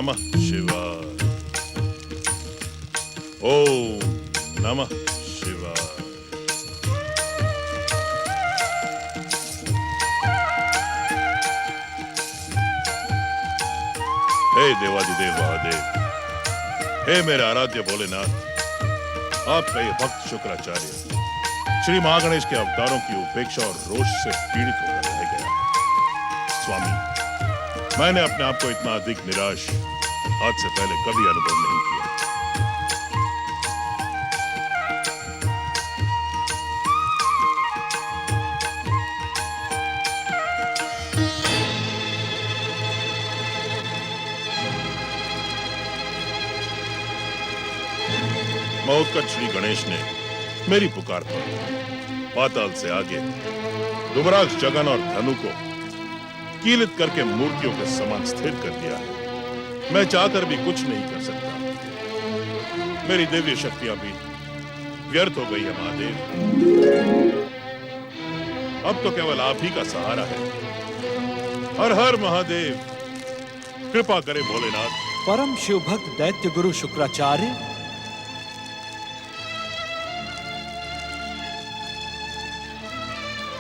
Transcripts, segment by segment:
नमः शिवाय। ओम नमः शिवाय। हे देवादिदेव महादेव, हे मेरे आराध्य भोलेनाथ, आपका ये भक्त शुक्राचार्य श्री महागणेश के अवतारों की उपेक्षा और रोष से पीड़ित होकर रह गया है। स्वामी, मैंने अपने आप को इतना अधिक निराश आज से पहले कभी अनुभव नहीं किया। महोत्कच श्री गणेश ने मेरी पुकार पर पाताल से आगे दुबराक्ष जगन और धनु को कीलित करके मूर्तियों के समान स्थिर कर दिया है। मैं चाहकर भी कुछ नहीं कर सकता। मेरी दिव्य शक्तियां भी व्यर्थ हो गई है महादेव। अब तो केवल आप ही का सहारा है। हर हर महादेव, कृपा करे भोलेनाथ। परम शिव भक्त दैत्य गुरु शुक्राचार्य,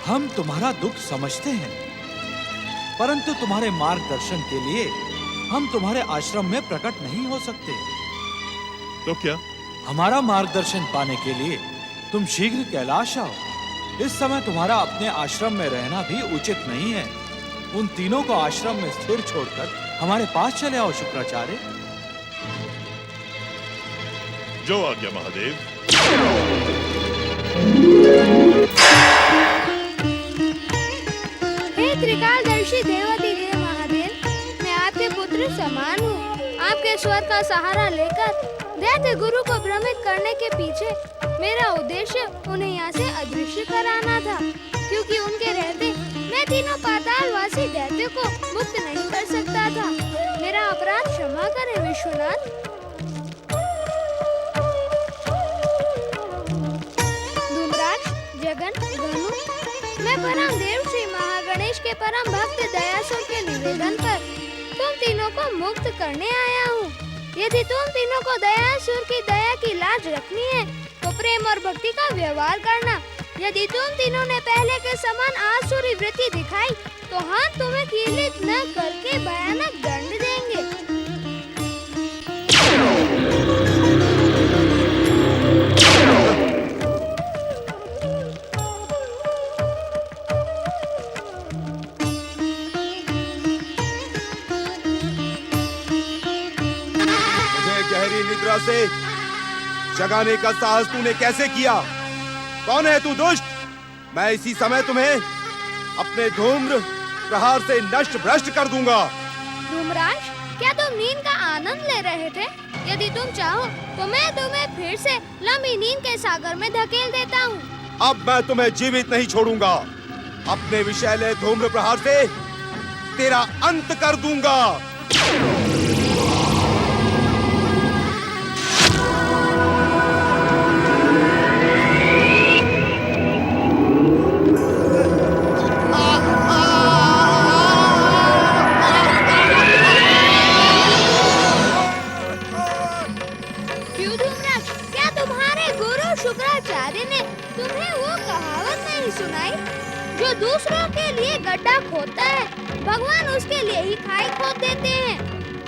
हम तुम्हारा दुख समझते हैं, परंतु तुम्हारे मार्गदर्शन के लिए हम तुम्हारे आश्रम में प्रकट नहीं हो सकते। तो क्या? हमारा मार्गदर्शन पाने के लिए तुम शीघ्र कैलाश आओ। इस समय तुम्हारा अपने आश्रम में रहना भी उचित नहीं है। उन तीनों को आश्रम में स्थिर छोड़कर हमारे पास चले आओ शुक्राचार्य। जो आज्ञा महादेव। त्रिकालदर्शी देवाधिदेव महादेव, मैं आपके पुत्र समान हूँ। आपके स्वर का सहारा लेकर दैत्य गुरु को भ्रमित करने के पीछे मेरा उद्देश्य उन्हें यहाँ से अदृश्य कराना था, क्योंकि उनके रहते मैं तीनों पातालवासी दैत्य को मुक्त नहीं कर सकता था। मेरा अपराध क्षमा करें विश्वनाथ। धूम्राक्ष, जगन, धनु, मैं परम देव श्री महागणेश के परम भक्त दयासुर के निवेदन पर तुम तीनों को मुक्त करने आया हूँ। यदि तुम तीनों को दयासुर की दया की लाज रखनी है तो प्रेम और भक्ति का व्यवहार करना। यदि तुम तीनों ने पहले के समान आसुरी वृत्ति दिखाई तो हम तुम्हें कीलित न करके भयानक दंड देंगे। गहरी निद्रा से जगाने का साहस तूने कैसे किया? कौन है तू दुष्ट? मैं इसी समय तुम्हें अपने धूम्र प्रहार से नष्ट भ्रष्ट कर दूंगा। धूम्राक्ष, क्या तुम नींद का आनंद ले रहे थे? यदि तुम चाहो तो मैं तुम्हें फिर से लंबी नींद के सागर में धकेल देता हूँ। अब मैं तुम्हें जीवित नहीं छोड़ूंगा। अपने विषैले धूम्र प्रहार से तेरा अंत कर दूंगा। शुक्राचार्य ने तुम्हें वो कहावत नहीं सुनाई, जो दूसरों के लिए गड्ढा खोदता है भगवान उसके लिए ही खाई खोद देते हैं।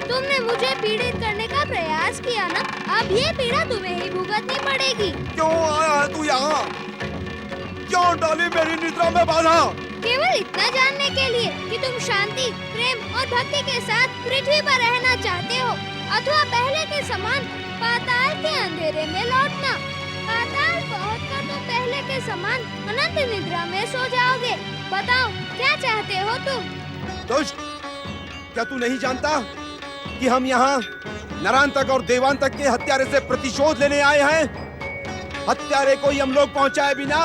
तुमने मुझे पीड़ित करने का प्रयास किया ना, अब ये पीड़ा तुम्हें ही भुगतनी पड़ेगी। क्यों आया है तू यहाँ? क्यों डाली मेरी निद्रा में बाधा? केवल इतना जानने के लिए कि तुम शांति, प्रेम और भक्ति के साथ पृथ्वी पर रहना चाहते हो अथवा पहले के समान पाताल के अंधेरे में लौटना। पाताल पहुंचकर तुम पहले के समान अनंत निद्रा में सो जाओगे। बताओ क्या चाहते हो तुम? दुष्ट, क्या तू नहीं जानता कि हम यहाँ नरांतक और देवांतक के हत्यारे से प्रतिशोध लेने आए हैं? हत्यारे को यमलोक पहुँचाए बिना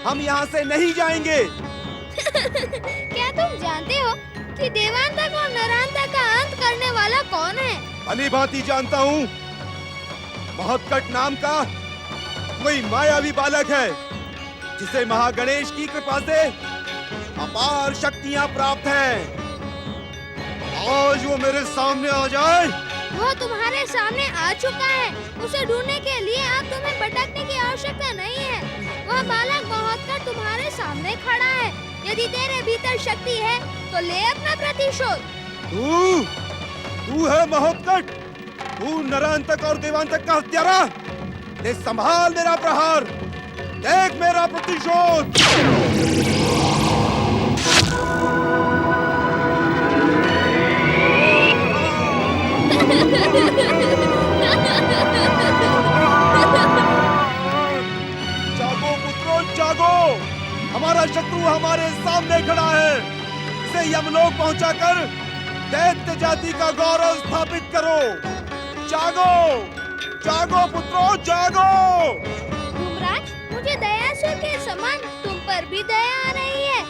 हम यहाँ से नहीं जाएंगे। क्या तुम जानते हो कि देवांतक और नरांतक का अंत करने वाला कौन है? भली भांति जानता हूँ। महोत्कट नाम का कोई मायावी बालक है जिसे महागणेश की कृपा से अपार शक्तियां प्राप्त हैं आज वो मेरे सामने आ जाए। वो तुम्हारे सामने आ चुका है। उसे ढूंढने के लिए अब तुम्हें भटकने की आवश्यकता नहीं है। वह बालक महोत्कच तुम्हारे सामने खड़ा है। यदि तेरे भीतर शक्ति है तो ले अपना प्रतिशोध। तू है महोत्कच, तू नरांतक और देवांतक का हत्यारा। ले संभाल मेरा प्रहार, देख मेरा प्रतिशोध। जागो पुत्रों जागो, हमारा शत्रु हमारे सामने खड़ा है। इसे यमलोक पहुंचाकर दैत्य जाति का गौरव स्थापित करो। जागो जागो पुत्रों जागो। धूम्राक्ष, मुझे दयासुर के समान तुम पर भी दया आ रही है।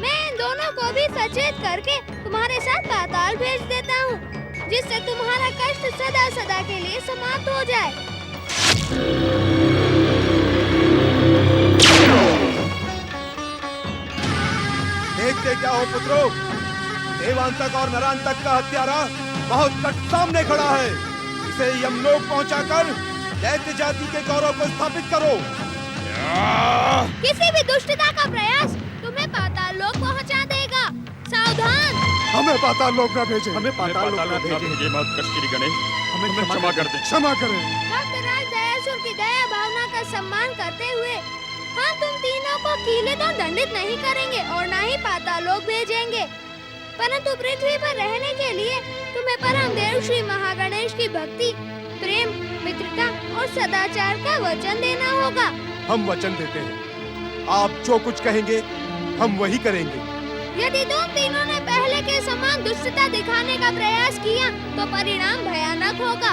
मैं इन दोनों को भी सचेत करके तुम्हारे साथ पाताल भेज देता हूँ, जिससे तुम्हारा कष्ट सदा सदा के लिए समाप्त हो जाए। देखते क्या हो पुत्रों, देवांतक और नरांतक का हत्यारा महोत्कच सामने खड़ा है। इसे यमलोक पहुंचाकर दैत्य जाति के गौरव को स्थापित करो। किसी भी दुष्टता का प्रयास तुम्हें पाताल लोक पहुंचा देगा। सावधान। हमें पाताल लोक न भेजें। हमें पाताल लोक न भेजिए महोत्कच श्री गणेश, हमें क्षमा कर दें। क्षमा करें। भक्तराज दयासुर की दया भावना का सम्मान करते हुए हम तुम तीनों को कीले तो दंडित नहीं करेंगे और न ही पाताल लोक भेजेंगे, परंतु पृथ्वी पर रहने के लिए तुम्हें परम देव श्री महागणेश की भक्ति, प्रेम, मित्रता और सदाचार का वचन देना होगा। हम वचन देते हैं, आप जो कुछ कहेंगे हम वही करेंगे। यदि तुम तीनों ने पहले के समान दुष्टता दिखाने का प्रयास किया तो परिणाम भयानक होगा।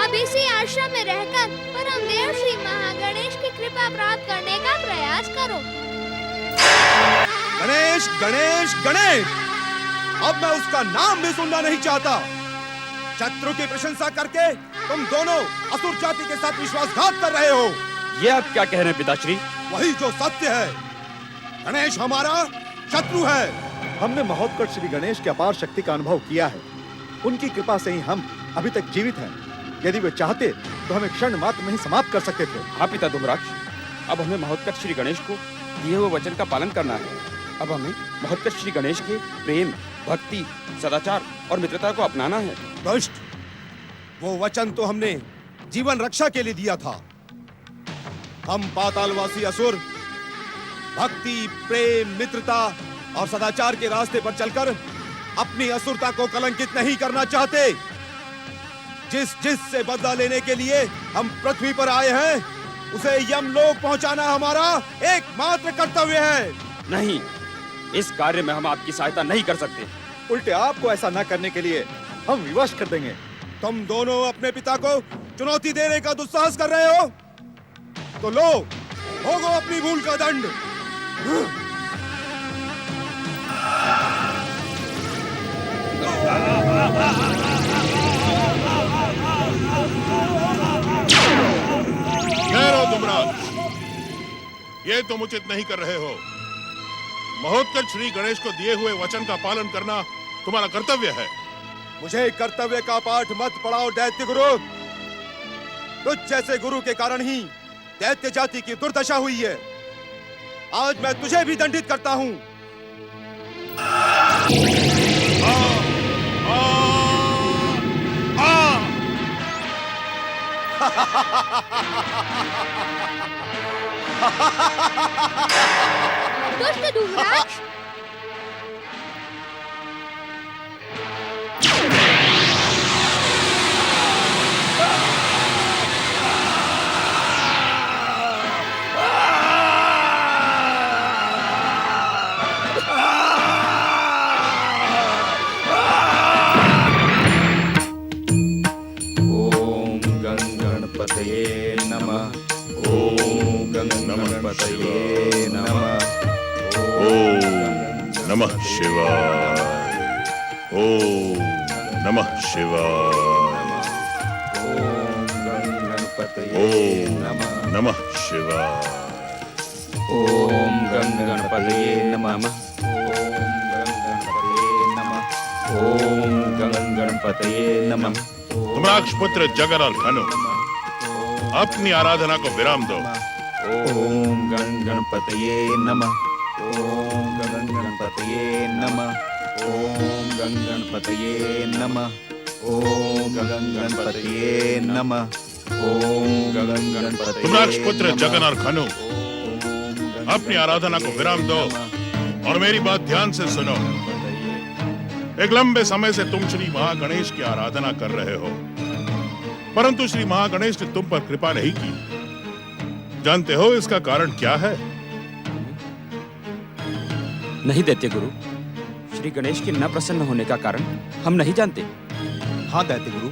अब इसी आश्रम में रहकर परम देव श्री महागणेश की कृपा प्राप्त करने का प्रयास करो। गणेश गणेश गणेश, अब मैं उसका नाम भी सुनना नहीं चाहता। शत्रु की प्रशंसा करके तुम दोनों असुर जाति के साथ विश्वासघात कर रहे हो। ये आप क्या कह रहे हैं पिताश्री? वही जो सत्य है। गणेश हमारा शत्रु है। हमने महोत्कच श्री गणेश की अपार शक्ति का अनुभव किया है। उनकी कृपा से ही हम अभी तक जीवित हैं। यदि वे चाहते तो हमें क्षण मात्र में ही समाप्त कर सकते थे। हाँ पिता धूम्राक्ष, अब हमें महोत्कच श्री गणेश को दिए हुए वचन का पालन करना है। अब हमें महोत्कच श्री गणेश के प्रेम, भक्ति, सदाचार और मित्रता को अपनाना है। दुष्ट, वो वचन तो हमने जीवन रक्षा के लिए दिया था। हम पातालवासी असुर भक्ति, प्रेम, मित्रता और सदाचार के रास्ते पर चलकर अपनी असुरता को कलंकित नहीं करना चाहते। जिस से बदला लेने के लिए हम पृथ्वी पर आए हैं, उसे यमलोक पहुंचाना हमारा एकमात्र कर्तव्य है। नहीं, इस कार्य में हम आपकी सहायता नहीं कर सकते। उल्टे आपको ऐसा न करने के लिए हम विवश कर देंगे। तुम दोनों अपने पिता को चुनौती देने का दुस्साहस कर रहे हो, तो लो, भोगो अपनी भूल का दंड। ठहरो धूम्राक्ष, ये तुम उचित नहीं कर रहे हो। महोत्कच श्री गणेश को दिए हुए वचन का पालन करना तुम्हारा कर्तव्य है। मुझे कर्तव्य का पाठ मत पढ़ाओ दैत्य गुरु। तुझ जैसे गुरु के कारण ही दैत्य जाति की दुर्दशा हुई है। आज मैं तुझे भी दंडित करता हूँ। दुष्ट धूम्राक्ष, गणपतये नमः। ओम गणपतये नमः। ओम नमः शिवाय। ओम नमः शिवाय। ओम गणपतये ओम नमः। नमः शिवाय। ओम गणपतये नमः। ओम गणपतये नमः। ओम गणपतये नमः। धूम्राक्ष पुत्र जगन और धनु, अपनी आराधना को विराम दो। ओम गणपतये नमः। ओम गणपतये नमः। ओम गणपतये नमः। ओम गणपतये नमः। ओम गणपतये। धूम्राक्ष पुत्र जगन और धनु, अपनी आराधना को विराम दो और मेरी बात ध्यान से सुनो। एक लंबे समय से तुम श्री महागणेश की आराधना कर रहे हो, परंतु श्री महागणेश ने तुम पर कृपा नहीं की। जानते हो इसका कारण क्या है? नहीं दैत्य गुरु, श्री गणेश के न प्रसन्न होने का कारण हम नहीं जानते। हाँ दैत्य गुरु,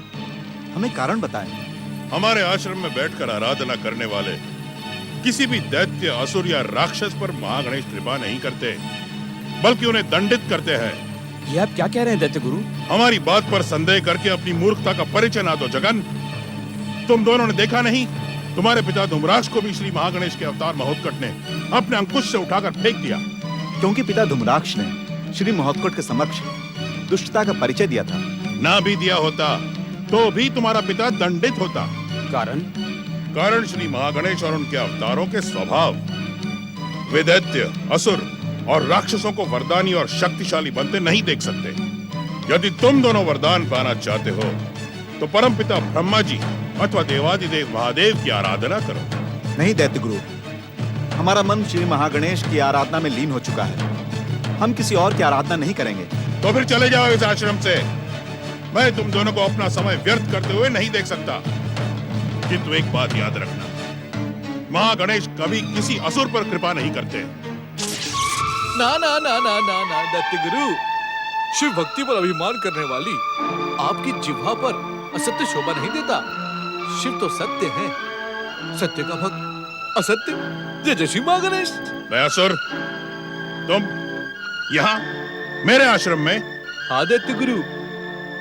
हमें कारण बताएं। हमारे आश्रम में बैठकर आराधना करने वाले किसी भी दैत्य, असुर या राक्षस पर महागणेश कृपा नहीं करते, बल्कि उन्हें दंडित करते हैं। ये आप क्या कह रहे हैं दैत्य गुरु? हमारी बात पर संदेह करके अपनी मूर्खता का परिचय ना दो जगन। तुम दोनों ने देखा नहीं, तुम्हारे पिता धूम्राक्ष को भी श्री महागणेश के अवतार महोत्कट ने अपने अंकुश से उठाकर फेंक दिया। क्योंकि पिता धूम्राक्ष ने श्री महोत्कट के समक्ष दुष्टता का परिचय दिया था। ना भी दिया होता तो भी तुम्हारा पिता दंडित होता। कारण श्री महागणेश और उनके अवतारों के स्वभाव। वे दैत्य, असुर और राक्षसों को वरदानी और शक्तिशाली बनते नहीं देख सकते। यदि तुम दोनों वरदान पाना चाहते हो तो परमपिता ब्रह्मा जी अथवा देवादिदेव महादेव की आराधना करो। नहीं दैत्य गुरु, हमारा मन श्री महागणेश की आराधना में लीन हो चुका है। हम किसी और की आराधना नहीं करेंगे। तो फिर चले जाओ इस आश्रम से। मैं तुम दोनों को अपना समय व्यर्थ करते हुए नहीं देख सकता। किंतु एक बात याद रखना, महागणेश कभी किसी असुर पर कृपा नहीं करते। ना ना ना ना ना ना दैत्य गुरु, शिव भक्ति पर अभिमान करने वाली आपकी जिह्वा पर असत्य शोभा नहीं देता। शिव तो सत्य है, सत्य का भक्त असत्य। जय जय श्री महागणेश। मैं असुर, तुम यहाँ मेरे आश्रम में? हाँ दैत्य गुरु,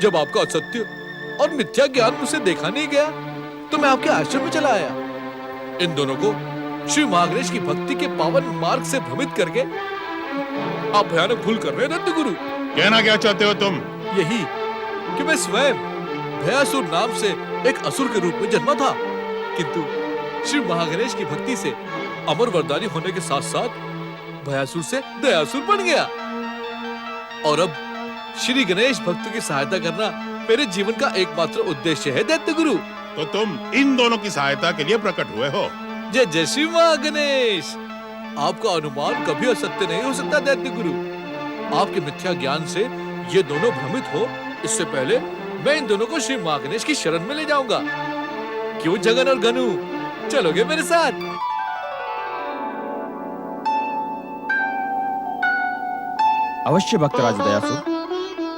जब आपका असत्य और मिथ्या ज्ञान मुझसे देखा नहीं गया तो मैं आपके आश्रम में चला आया। इन दोनों को श्री महागणेश की भक्ति के पावन मार्ग से भ्रमित करके आप भयानक भूल कर रहे हैं दैत्य गुरु। कहना क्या चाहते हो तुम? यही कि मैं स्वयं भयासुर नाम से एक असुर के रूप में जन्मा था, किंतु श्री महागणेश की भक्ति से अमर वरदानी होने के साथ साथ भयासुर से दयासुर बन गया। और अब श्री गणेश भक्तों की सहायता करना मेरे जीवन का एकमात्र उद्देश्य है दैत्य गुरु। तो तुम इन दोनों की सहायता के लिए प्रकट हुए हो? जय जय श्री महागणेश। आपका अनुमान कभी असत्य नहीं हो सकता दैत्य गुरु। आपके मिथ्या ज्ञान से ये दोनों भ्रमित हो, इससे पहले मैं इन दोनों को श्री महागणेश की शरण में ले जाऊंगा। क्यों जगन और गनु, चलोगे मेरे साथ? अवश्य भक्तराज दयासुर,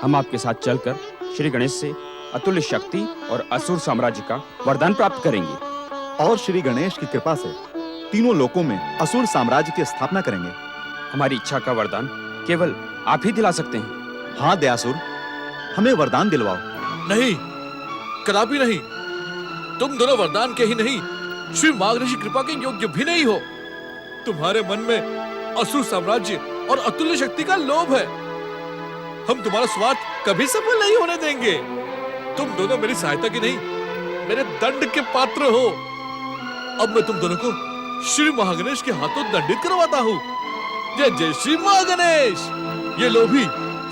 हम आपके साथ चलकर श्री गणेश से अतुल्य शक्ति और असुर साम्राज्य का वरदान प्राप्त करेंगे और श्री गणेश की कृपा से तीनों लोकों में असुर साम्राज्य की स्थापना करेंगे। हमारी इच्छा का वरदान केवल आप ही दिला सकते हैं। हाँ दयासुर, हमें वरदान दिलवाओ। नहीं, कदापि नहीं। तुम दोनों वरदान के ही नहीं, श्री महागणेश की कृपा के योग्य भी नहीं हो। तुम्हारे मन में असुर साम्राज्य और अतुल्य शक्ति का लोभ है। हम तुम्हारा स्वार्थ कभी सफल नहीं होने देंगे। तुम दोनों मेरी सहायता की नहीं, मेरे दंड के पात्र हो। अब मैं तुम दोनों को श्री महागणेश के हाथों दंडित करवाता हूँ। जय जय श्री महागणेश। ये लोभी,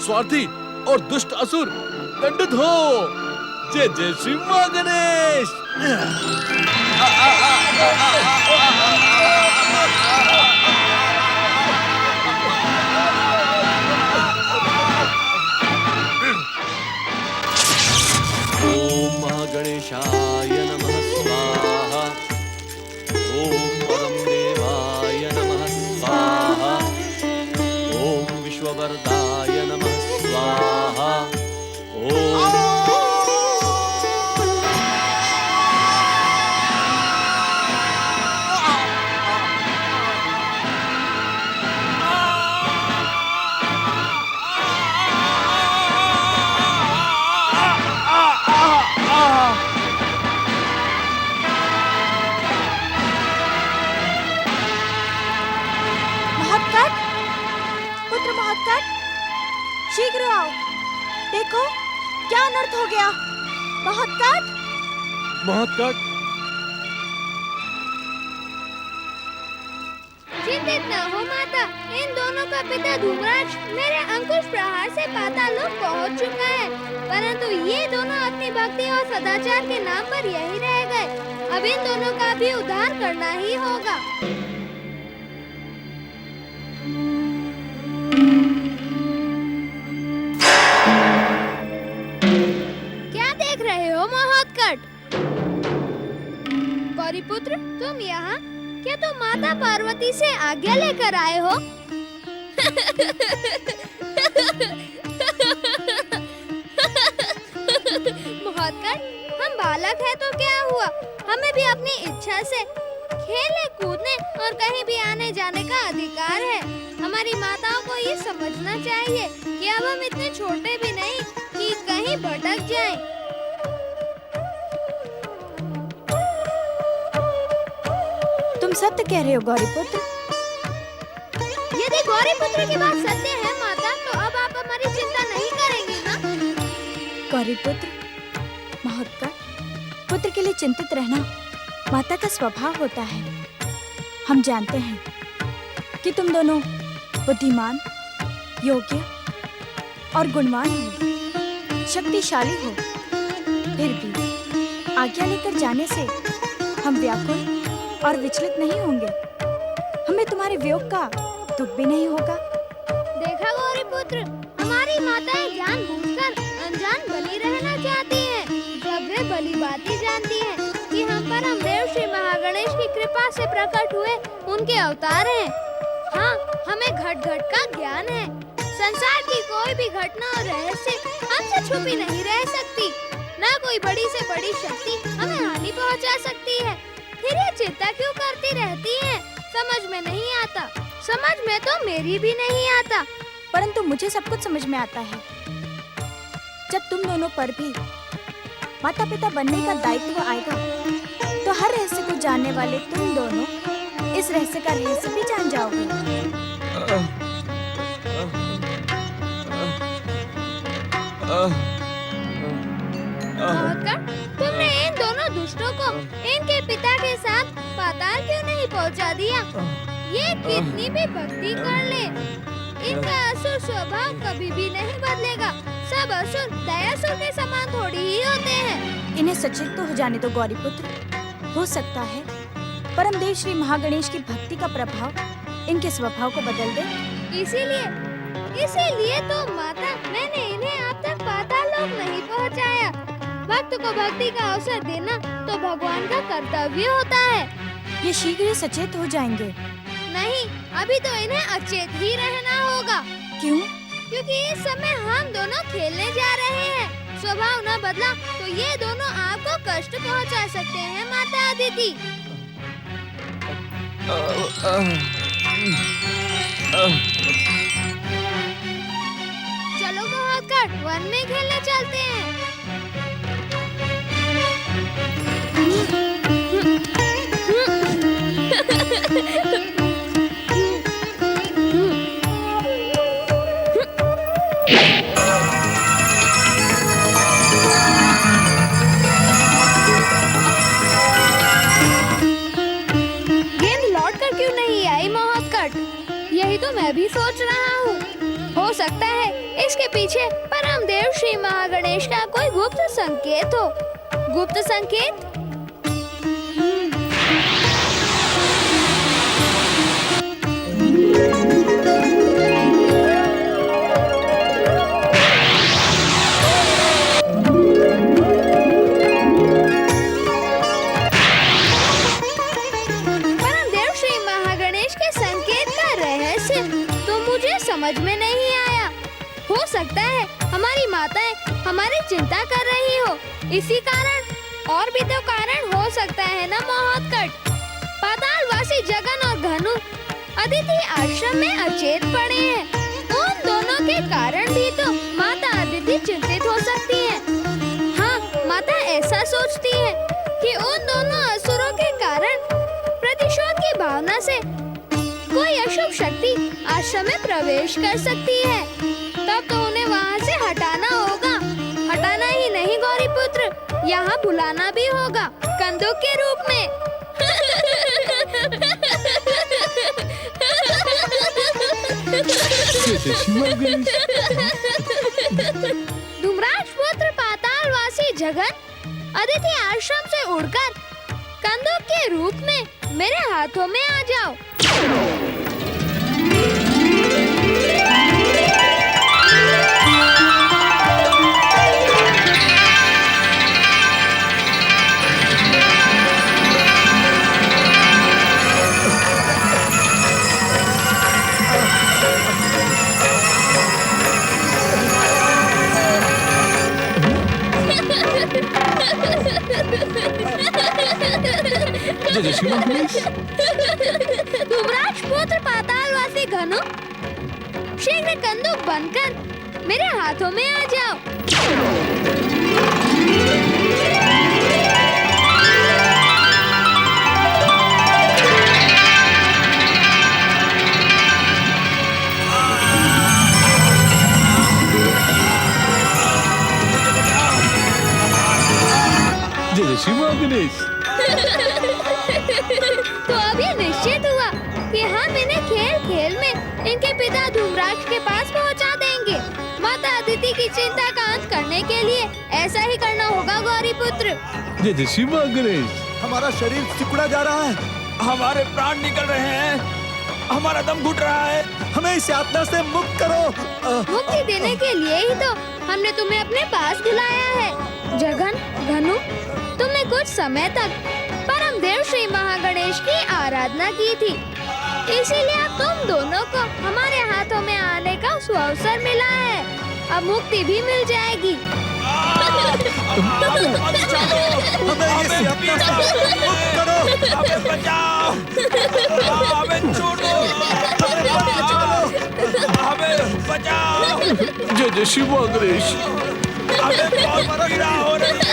स्वार्थी और दुष्ट असुर दंडित हो। जय जय श्री महागणेश। ओम महागणेशाय नमः स्वाहा। ओम परम देवाय नमः स्वाहा। ओम विश्ववरदाय नमः स्वाहा। ओम अनर्थ हो गया। महत्कट, महत्कट, चिंतित न हो माता, इन दोनों का पिता धूम्राक्ष मेरे अंकुश प्रहार से पाताल लोक पहुंच चुका है, परंतु ये दोनों अपनी भक्ति और सदाचार के नाम पर यही रह गए। अब इन दोनों का भी उद्धार करना ही होगा। क्या देख रहे हो महोत्कट? गौरीपुत्र, तुम यहाँ? क्या तुम माता पार्वती से आज्ञा लेकर आए हो? महोत्कट, हम बालक हैं तो क्या हुआ? हमें भी अपनी इच्छा से खेलने कूदने और कहीं भी आने जाने का अधिकार है। हमारी माताओं को ये समझना चाहिए कि अब हम इतने छोटे भी नहीं कि कहीं भटक जाएं। तुम सत्य कह रहे हो गौरीपुत्र। यदि गौरीपुत्र की बात सत्य है माता, तो अब आप हमारी चिंता नहीं करेंगी ना? गौरीपुत्र, महत्कट, पुत्र के लिए चिंतित रहना माता का स्वभाव होता है। हम जानते हैं कि तुम दोनों बुद्धिमान, योग्य और गुणवान हो, शक्तिशाली हो। फिर भी आज्ञा लेकर जाने से हम व्याकुल और विचलित नहीं होंगे। हमें तुम्हारे वियोग का दुख भी नहीं होगा। देखा गौरीपुत्र, हमारी माताएं जानबूझकर अनजान बनी रहना चाहती हैं, जब वे भली बात ही जानती हैं कि हम परम देव श्री महागणेश की कृपा से प्रकट हुए उनके अवतार हैं। हाँ, हमें घट घट का ज्ञान है। संसार की कोई भी घटना और रहस्य हमसे छुपी नहीं रह सकती। न कोई बड़ी से बड़ी शक्ति हमें हानि पहुंचा सकती है। फिर ये चिंता क्यों करती रहती हैं? समझ में नहीं आता। समझ में तो मेरी भी नहीं आता। परंतु मुझे सब कुछ समझ में आता है। जब तुम दोनों पर भी माता पिता बनने का दायित्व आएगा, तो हर रहस्य को जानने वाले तुम दोनों इस रहस्य का रहस्य भी जान जाओगे। महत्कट, तुमने इन दोनों दुष्टों को इनके पिता के साथ पाताल क्यों नहीं पहुंचा दिया? ये कितनी भी भक्ति कर ले, इनका असुर स्वभाव कभी भी नहीं बदलेगा। सब असुर दयासुर के समान थोड़ी ही होते हैं। इन्हें सचेत तो हो जाने दो गौरीपुत्र। हो सकता है परमदेव श्री महागणेश की भक्ति का प्रभाव इनके स्वभाव को बदल दे। इसीलिए तो माता, मैंने इन्हें अब तक पाताल लोक नहीं पहुंचाया। भक्त को भक्ति का अवसर देना तो भगवान का कर्तव्य होता है। ये शीघ्र ही सचेत हो जाएंगे। नहीं, अभी तो इन्हें अचेत ही रहना होगा। क्यों? क्योंकि इस समय हम दोनों खेलने जा रहे हैं। स्वभाव न बदला तो ये दोनों आपको कष्ट पहुंचा सकते हैं माता अदिति। चलो महत्कट, वन में खेलने चलते हैं। गेंद लौट कर क्यों नहीं आई महत्कट? यही तो मैं भी सोच रहा हूँ। हो सकता है इसके पीछे परमदेव श्री महागणेश का कोई गुप्त संकेत हो। गुप्त संकेत? परमदेव श्री महागणेश के संकेत का रहस्य तो मुझे समझ में नहीं आया। हो सकता है हमारी माताएं हमारी चिंता कर रही हो, इसी कारण। और भी तो कारण हो सकता है ना महत्कट। पातालवासी जगन और धनु अदिति आश्रम में अचेत पड़े हैं। उन दोनों के कारण भी तो माता अदिति चिंतित हो सकती है। हाँ, माता ऐसा सोचती है कि उन दोनों असुरों के कारण प्रतिशोध की भावना से कोई अशुभ शक्ति आश्रम में प्रवेश कर सकती है। तब तो उन्हें वहाँ से हटाना होगा। हटाना ही पुत्र, यहाँ बुलाना भी होगा कंदुक के रूप में। धूम्राक्ष पुत्र पातालवासी जगन अदिति आश्रम से उड़कर कंदुक के रूप में मेरे हाथों में आ जाओ। धूम्राक्ष पुत्र पातालवासी घनु, शीघ्र कंदुक बनकर मेरे हाथों में आ जाओ। तो अब ये निश्चित हुआ कि हम इन्हें खेल खेल में इनके पिता धूम्राक्ष के पास पहुंचा देंगे। माता अदिति की चिंता का अंत करने के लिए ऐसा ही करना होगा गौरी पुत्र। हमारा शरीर सिकुड़ा जा रहा है, हमारे प्राण निकल रहे हैं, हमारा दम घुट रहा है। हमें इस यातना से मुक्त करो। मुक्ति देने के लिए ही तो हमने तुम्हें अपने पास बुलाया है। जगन, घनु, तुमने कुछ समय तक परम देव श्री महागणेश की आराधना की थी, इसीलिए अब तुम दोनों को हमारे हाथों में आने का सुअवसर मिला है। अब मुक्ति भी मिल जाएगी। हमें इस यातना से मुक्त करो। हमें बचाओ, हमें छोड़ो, हमें बचाओ। जय जय शिव गणेश। हमें बहुत पीड़ा हो रही है।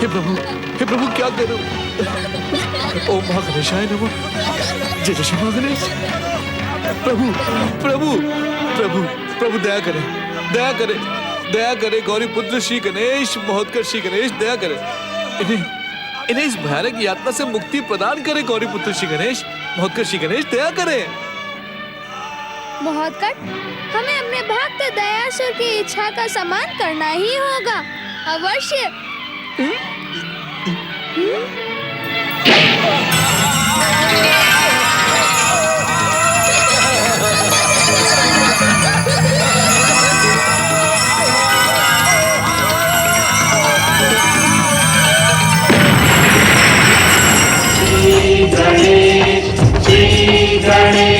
हे प्रभु क्या करूं? ओम महागणेशाय नमः। जय जय शिव गणेश। प्रभु प्रभु प्रभु प्रभु दया करें, दया करें, दया करें। गौरी पुत्र श्री गणेश, महोत्कर श्री गणेश, दया करें। इन्हें इस भयानक यातना से मुक्ति प्रदान करें। गौरी पुत्र श्री गणेश, महोत्कर श्री गणेश, दया करें। महोत्कर, हमें अपने भक्त दयासुर की इच्छा का सम्मान करना ही होगा, अवश्य। श्री गणेश